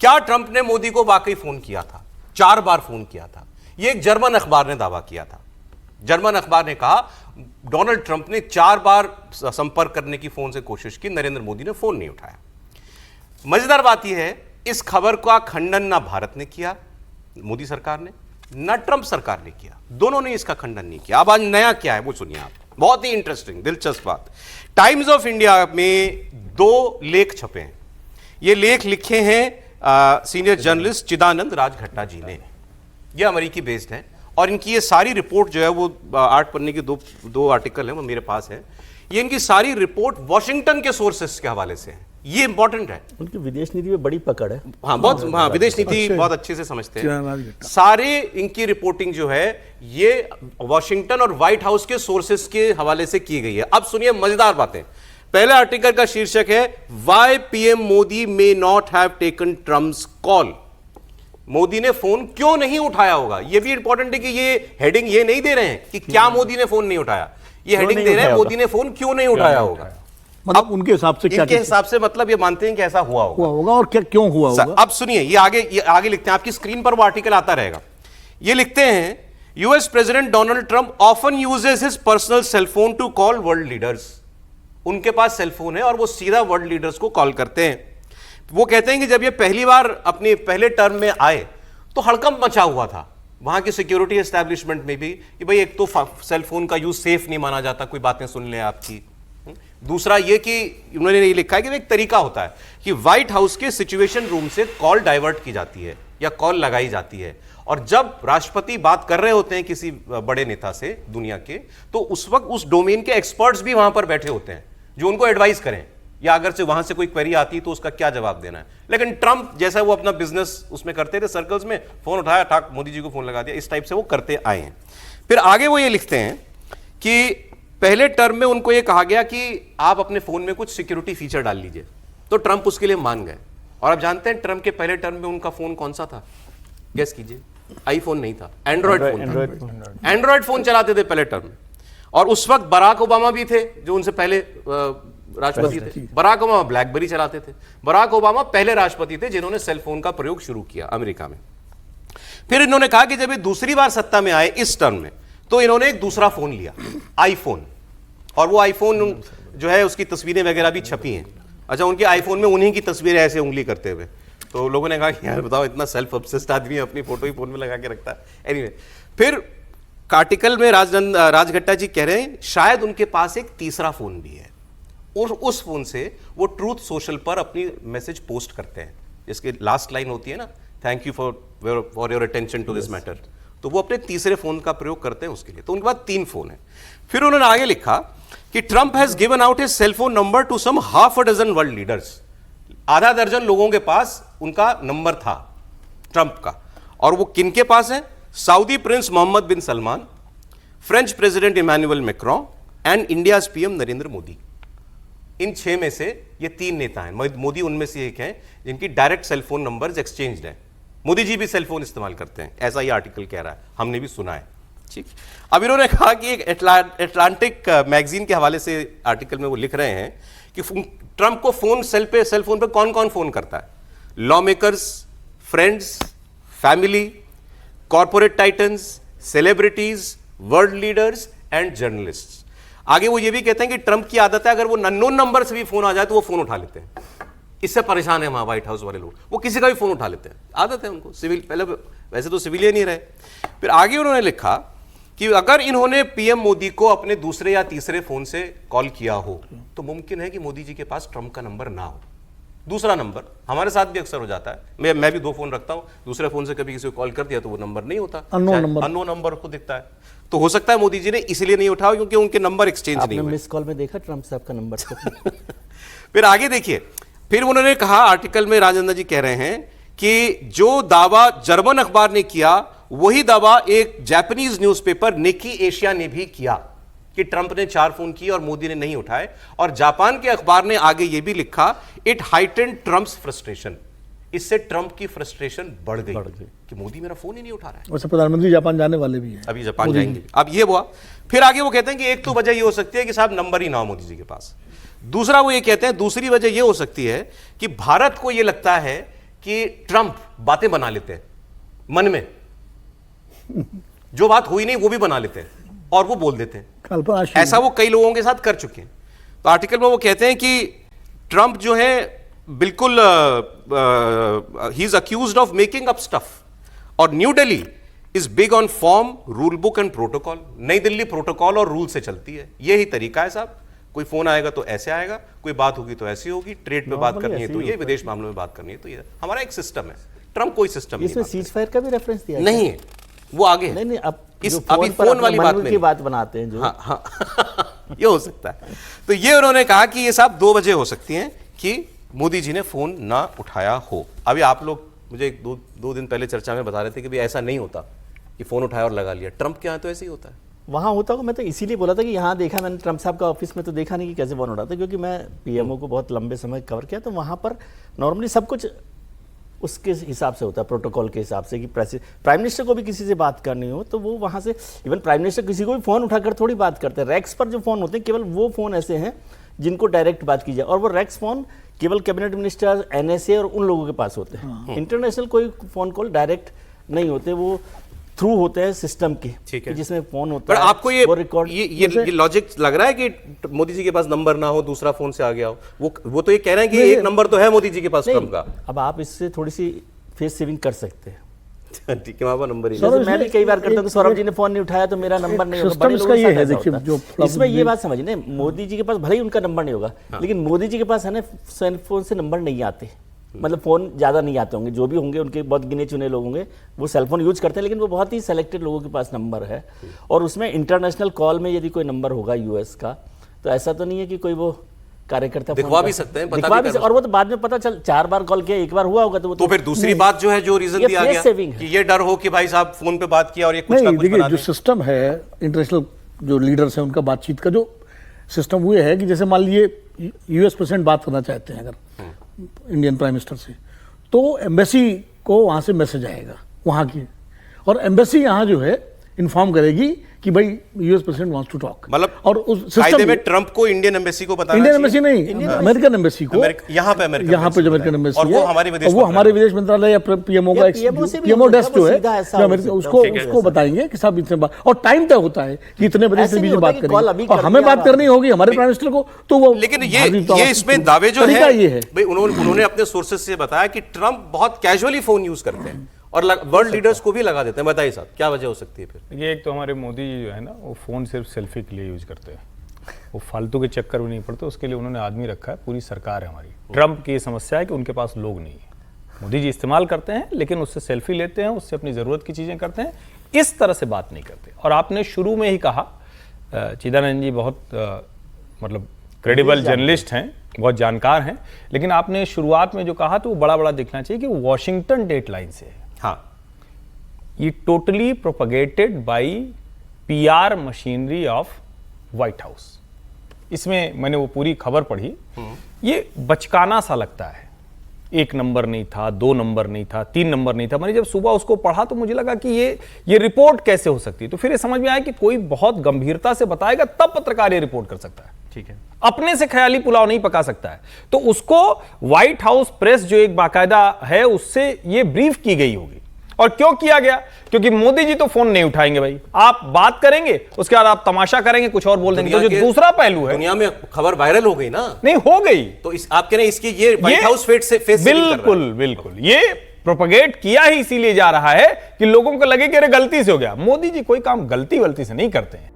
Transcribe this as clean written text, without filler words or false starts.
क्या ट्रंप ने मोदी को वाकई फोन किया था? 4 बार फोन किया था। यह एक जर्मन अखबार ने दावा किया था। जर्मन अखबार ने कहा डोनाल्ड ट्रंप ने 4 बार संपर्क करने की फोन से कोशिश की, नरेंद्र मोदी ने फोन नहीं उठाया। मजेदार बात यह है, इस खबर का खंडन ना भारत ने किया, मोदी सरकार ने, ना ट्रंप सरकार ने किया। दोनों ने इसका खंडन नहीं किया। अब आज नया क्या है वो सुनिए आप, बहुत ही इंटरेस्टिंग, दिलचस्प बात। टाइम्स ऑफ इंडिया में 2 लेख छपे हैं। ये लेख लिखे हैं सीनियर जर्नलिस्ट चिदानंद राजघट्टा जी ने। ये अमेरिकी बेस्ड है और इनकी ये सारी रिपोर्ट जो है वो 8 पन्ने की दो आर्टिकल है, वो मेरे पास है। ये इनकी सारी रिपोर्ट वॉशिंगटन के सोर्सेस के हवाले से है। ये इंपॉर्टेंट है। उनकी विदेश नीति में बड़ी पकड़ है। हाँ, बहुत, हाँ, विदेश नीति बहुत अच्छे से समझते हैं। सारे इनकी रिपोर्टिंग जो है ये वॉशिंगटन और व्हाइट हाउस के सोर्सेस के हवाले से की गई है। अब सुनिए मजेदार बातें। पहले आर्टिकल का शीर्षक है why PM Modi may not have taken Trump's call. Modi ने फोन क्यों नहीं उठाया होगा। यह भी इंपॉर्टेंट है कि ये हेडिंग ये नहीं दे रहे हैं कि क्या मोदी ने फोन नहीं उठाया, ये हेडिंग दे रहे हैं मोदी ने फोन क्यों नहीं उठाया होगा। मतलब उनके हिसाब से क्या, इनके हिसाब से मतलब ये मानते हैं कि ऐसा हुआ होगा और क्या क्यों हुआ होगा। अब सुनिए, ये आगे लिखते हैं, आपकी स्क्रीन पर वो आर्टिकल आता रहेगा। ये लिखते हैं US president Donald Trump often uses his personal cellphone to call world leaders. उनके पास सेलफोन है और वो सीधा वर्ल्ड लीडर्स को कॉल करते हैं। वो कहते हैं कि जब ये पहली बार अपने पहले टर्म में आए तो हड़कंप मचा हुआ था वहां की सिक्योरिटी एस्टैब्लिशमेंट में भी कि भाई एक तो सेलफोन का यूज सेफ नहीं माना जाता, कोई बातें सुन ले आपकी। दूसरा ये कि उन्होंने ये लिखा है कि एक तरीका होता है कि व्हाइट हाउस के सिचुएशन रूम से कॉल डाइवर्ट की जाती है या कॉल लगाई जाती है, और जब राष्ट्रपति बात कर रहे होते हैं किसी बड़े नेता से दुनिया के, तो उस वक्त उस डोमेन के एक्सपर्ट्स भी वहां पर बैठे होते हैं जो उनको एडवाइस करें, या अगर से वहां से कोई क्वेरी आती तो उसका क्या जवाब देना है। लेकिन ट्रंप जैसा वो अपना बिजनेस उसमें करते थे सर्कल्स में, फोन उठाया, ठाक मोदी जी को फोन लगा दिया, इस टाइप से वो करते आए हैं। फिर आगे वो ये लिखते हैं कि पहले टर्म में उनको ये कहा गया कि आप अपने फोन में कुछ सिक्योरिटी फीचर डाल लीजिए, तो ट्रंप उसके लिए मान गए। और आप जानते हैं ट्रंप के पहले टर्म में उनका फोन कौन सा था? गेस कीजिए। आईफोन नहीं था, एंड्रॉयड फोन। एंड्रॉयड फोन चलाते थे पहले टर्म में। और उस वक्त बराक ओबामा भी थे जो उनसे पहले राष्ट्रपति थे। बराक ओबामा ब्लैकबेरी चलाते थे। बराक ओबामा पहले राष्ट्रपति थे जिन्होंने सेल फोन का प्रयोग शुरू किया अमेरिका में। फिर इन्होंने कहा कि जब ये दूसरी बार सत्ता में आए इस टर्म में, तो इन्होंने एक दूसरा फोन लिया, आईफोन। और वो आईफोन जो है उसकी तस्वीरें वगैरह भी छपी हैं। अच्छा, उनके आईफोन में उन्हीं की तस्वीरें ऐसे उंगली करते हुए, तो लोगों ने कहा कि यार बताओ, इतना सेल्फ ऑब्सेस्ड आदमी अपनी फोटो ही फोन में लगा के रखता है। एनीवे, फिर आर्टिकल में राजघट्टा जी कह रहे हैं शायद उनके पास एक तीसरा फोन भी है, और उस फोन से वो ट्रूथ सोशल पर अपनी मैसेज पोस्ट करते हैं, जिसकी लास्ट लाइन होती है ना, thank you for your attention to this matter. तो वो अपने तीसरे फोन का प्रयोग करते हैं उसके लिए। तो उनके पास 3 फोन है। फिर उन्होंने आगे लिखा कि Trump has given out his cell phone number to some half a dozen world leaders. आधा दर्जन लोगों के पास उनका नंबर था ट्रंप का। और वो किन के पास है? Saudi prince Mohammed bin Salman, French president Emmanuel Macron and India PM Narendra Modi. इन 6 में से ये 3 नेता हैं। मोदी उनमें से एक हैं जिनकी डायरेक्ट सेलफोन नंबर्स एक्सचेंज्ड है। मोदी जी भी सेलफोन इस्तेमाल करते हैं, ऐसा ये आर्टिकल कह रहा है, हमने भी सुना है। ठीक, अब इन्होंने कहा कि एक एटलांटिक मैगजीन के हवाले से आर्टिकल में वो लिख रहे हैं कि ट्रंप को सेल फोन पे कौन कौन फोन करता है? Law makers, friends, family, corporate titans, celebrities, world leaders and journalists. आगे वो ये भी कहते हैं कि ट्रंप की आदत है अगर वो अननोन नंबर से भी फोन आ जाए तो वो फोन उठा लेते हैं। इससे परेशान है वहां व्हाइट हाउस वाले लोग, वो किसी का भी फोन उठा लेते हैं, आदत है उनको। पहले वैसे तो सिविलियन ही रहे। फिर आगे उन्होंने लिखा कि अगर इन्होंने पीएम मोदी को अपने दूसरे या तीसरे फोन से कॉल किया हो तो मुमकिन है कि मोदी जी के पास ट्रंप का नंबर ना हो, दूसरा नंबर। हमारे साथ भी अक्सर हो जाता है, मैं भी 2 फोन रखता हूं, दूसरे फोन से कभी किसी को कॉल कर दिया तो वो नंबर नहीं होता, अननोन नंबर को दिखता है। तो हो सकता है मोदी जी ने इसलिए नहीं उठाया क्योंकि उनके नंबर एक्सचेंज नहीं हुए। मिस कॉल में देखा ट्रंप साहब का नंबर। फिर आगे देखिए, फिर उन्होंने कहा, आर्टिकल में राजेंद्र जी कह रहे हैं कि जो दावा जर्मन अखबार ने किया वही दावा एक जापानीज न्यूज़पेपर निकी एशिया ने भी किया कि ट्रंप ने 4 फोन किए और मोदी ने नहीं उठाए। और जापान के अखबार ने आगे यह भी लिखा, इट हाइटेंड ट्रंप्स फ्रस्ट्रेशन। इससे ट्रंप की फ्रस्ट्रेशन बढ़ गई कि मोदी मेरा फोन ही नहीं उठा रहा है। वैसे प्रधानमंत्री जापान जाने वाले भी हैं, अभी जापान जाएंगे। अब ये हुआ। फिर आगे वो कहते हैं कि एक तो वजह ये हो सकती है कि साहब नंबर ही ना हो मोदी जी के पास। दूसरा वो ये कहते हैं, दूसरी वजह ये हो सकती है कि भारत को ये लगता है कि ट्रंप बातें बना लेते हैं मन में, जो बात हुई नहीं वो भी बना लेते हैं और वो बोल देते हैं। कल्पनाशील। ऐसा वो कई लोगों के साथ कर चुके हैं। तो आर्टिकल में वो कहते हैं कि ट्रंप जो है बिल्कुल ही is accused of making up stuff, और New Delhi is big on form, rule book and protocol. नई दिल्ली प्रोटोकॉल और रूल से चलती है, यही तरीका है साहब। कोई फोन आएगा तो ऐसे आएगा, कोई बात होगी तो ऐसी होगी, ट्रेड पे बात करनी है तो ये, विदेश मामलों में बात करनी है तो ये, हमारा एक सिस्टम है। ट्रम्प कोई सिस्टम इसमें सीज फायर का भी रेफरेंस दिया नहीं है, वो आगे है। नहीं अब अभी फोन वाली बात में की बात बनाते हैं जो, हाँ हाँ ये हो सकता है। तो ये उन्होंने कहा कि ये साहब 2 वजह हो सकती हैं कि मोदी जी ने फोन ना उठाया हो। अभी आप लोग मुझे 2 दिन पहले चर्चा में बता रहे थे कि भाई ऐसा नहीं होता कि फोन उठाया और लगा लिया। ट्रंप के यहाँ तो ऐसे ही होता है। वहाँ होता होगा। मैं तो इसीलिए बोला था कि यहाँ देखा मैंने ट्रंप साहब का ऑफिस में, तो देखा नहीं कि कैसे फोन उठाते, क्योंकि मैं पीएमओ को बहुत लंबे समय कवर किया, तो वहाँ पर नॉर्मली सब कुछ उसके हिसाब से होता है, प्रोटोकॉल के हिसाब से, कि प्राइम मिनिस्टर को भी किसी से बात करनी हो तो वो वहाँ से, इवन प्राइम मिनिस्टर किसी को भी फ़ोन उठाकर थोड़ी बात करते हैं। रैक्स पर जो फ़ोन होते हैं केवल वो फ़ोन ऐसे हैं जिनको डायरेक्ट बात की जाए, और वो रैक्स फ़ोन केवल कैबिनेट मिनिस्टर, एनएसए और उन लोगों के पास होते हैं। इंटरनेशनल कोई फ़ोन कॉल डायरेक्ट नहीं होते, वो थ्रू होते हैं सिस्टम के, ठीक है, जिसमें फोन होता पर है। आपको ये रिकॉर्ड ये लॉजिक लग रहा है कि मोदी जी के पास नंबर ना हो, दूसरा फोन से आ गया हो? वो तो ये कह रहे हैं कि एक नंबर तो है मोदी जी के पास ट्रंप का। अब आप इससे थोड़ी सी फेस सेविंग कर सकते हैं। ठीक है, वहां पर नंबर ही जैसे मैं भी कई बार करता हूँ, सौरभ जी ने फोन नहीं उठाया तो मेरा नंबर नहीं होगा। बड़े लोगों के साथ ऐसा होता है। इसमें ये बात समझिए, मोदी जी के पास भले ही उनका नंबर नहीं होगा, लेकिन मोदी जी के पास है ना सेल फोन से नंबर नहीं आते, मतलब फ़ोन ज़्यादा नहीं आते होंगे, जो भी होंगे उनके बहुत गिने चुने लोग होंगे वो सेलफोन यूज करते हैं, लेकिन वो बहुत ही सेलेक्टेड लोगों के पास नंबर है। और उसमें इंटरनेशनल कॉल में यदि कोई नंबर होगा यूएस का, तो ऐसा तो नहीं है कि कोई वो कार्यकर्ता दिखवा भी सकते हैं, दिखवा भी, और वो तो बाद में पता चल 4 बार कॉल किया, एक बार हुआ होगा तो वो तो फिर दूसरी बात जो है, जो रीजन दिया गया कि ये डर हो कि भाई साहब फोन पे बात किया और ये कुछ का कुछ बना दे। जो सिस्टम है इंटरनेशनल, जो लीडर्स हैं उनका बातचीत का जो सिस्टम वो है कि जैसे मान लीजिए यूएस प्रेसिडेंट बात करना चाहते हैं अगर इंडियन प्राइम मिनिस्टर से, तो एम्बेसी को वहाँ से मैसेज आएगा वहाँ की, और एम्बेसी यहाँ जो है इन्फॉर्म करेगी कि भाई US president wants to talk, मतलब और उस सिस्टम में ट्रंप को इंडियन एम्बेसी को बताना, इंडियन एम्बेसी नहीं, अमेरिकन एम्बेसी को, यहाँ पे जो अमेरिकन एम्बेसी और वो हमारे विदेश मंत्रालय या पीएमओ का पीएमओ डेस्क जो है उसको बताएंगे कि साहब इतने बात, और टाइम तय होता है कि इतने बजे से बीच बात करेंगे, और हमें बात करनी होगी हमारे प्राइम मिनिस्टर को, तो वो। लेकिन ये इसमें दावे जो है भाई, उन्होंने अपने सोर्सेज से बताया कि ट्रंप बहुत कैजुअली फोन यूज करते हैं और वर्ल्ड लीडर्स को भी लगा देते हैं। बताइए साहब क्या वजह हो सकती है फिर? ये एक तो हमारे मोदी जी जो है ना, वो फ़ोन सिर्फ सेल्फी के लिए यूज़ करते हैं, वो फालतू के चक्कर में नहीं पड़ते, उसके लिए उन्होंने आदमी रखा है, पूरी सरकार है हमारी। ट्रंप की ये समस्या है कि उनके पास लोग नहीं है। मोदी जी इस्तेमाल करते हैं लेकिन उससे सेल्फी लेते हैं, उससे अपनी ज़रूरत की चीज़ें करते हैं, इस तरह से बात नहीं करते। और आपने शुरू में ही कहा, चिदंबरम जी बहुत मतलब क्रेडिबल जर्नलिस्ट हैं, बहुत जानकार हैं, लेकिन आपने शुरुआत में जो कहा तो वो बड़ा बड़ा दिखना चाहिए कि वॉशिंगटन डेटलाइन से है। हाँ, ये totally propagated by PR machinery of White House. इसमें मैंने वो पूरी खबर पढ़ी, ये बचकाना सा लगता है। 1 नंबर नहीं था, 2 नंबर नहीं था, 3 नंबर नहीं था। मैंने जब सुबह उसको पढ़ा तो मुझे लगा कि ये रिपोर्ट कैसे हो सकती है। तो फिर ये समझ में आया कि कोई बहुत गंभीरता से बताएगा तब पत्रकार ये रिपोर्ट कर सकता है। ठीक है, अपने से ख्याली पुलाव नहीं पका सकता है। तो उसको व्हाइट हाउस प्रेस जो एक बाकायदा है उससे ये ब्रीफ की गई होगी। और क्यों किया गया? क्योंकि मोदी जी तो फोन नहीं उठाएंगे भाई, आप बात करेंगे उसके बाद आप तमाशा करेंगे, कुछ और बोल देंगे। तो जो दूसरा पहलू है, दुनिया में खबर वायरल हो गई ना, नहीं हो गई, तो आप कह रहे हैं इसकी ये व्हाइट हाउस फेस बिल्कुल बिल्कुल ये प्रोपगेट किया ही इसीलिए जा रहा है कि लोगों को लगे कि अरे गलती से हो गया। मोदी जी कोई काम गलती से नहीं करते हैं।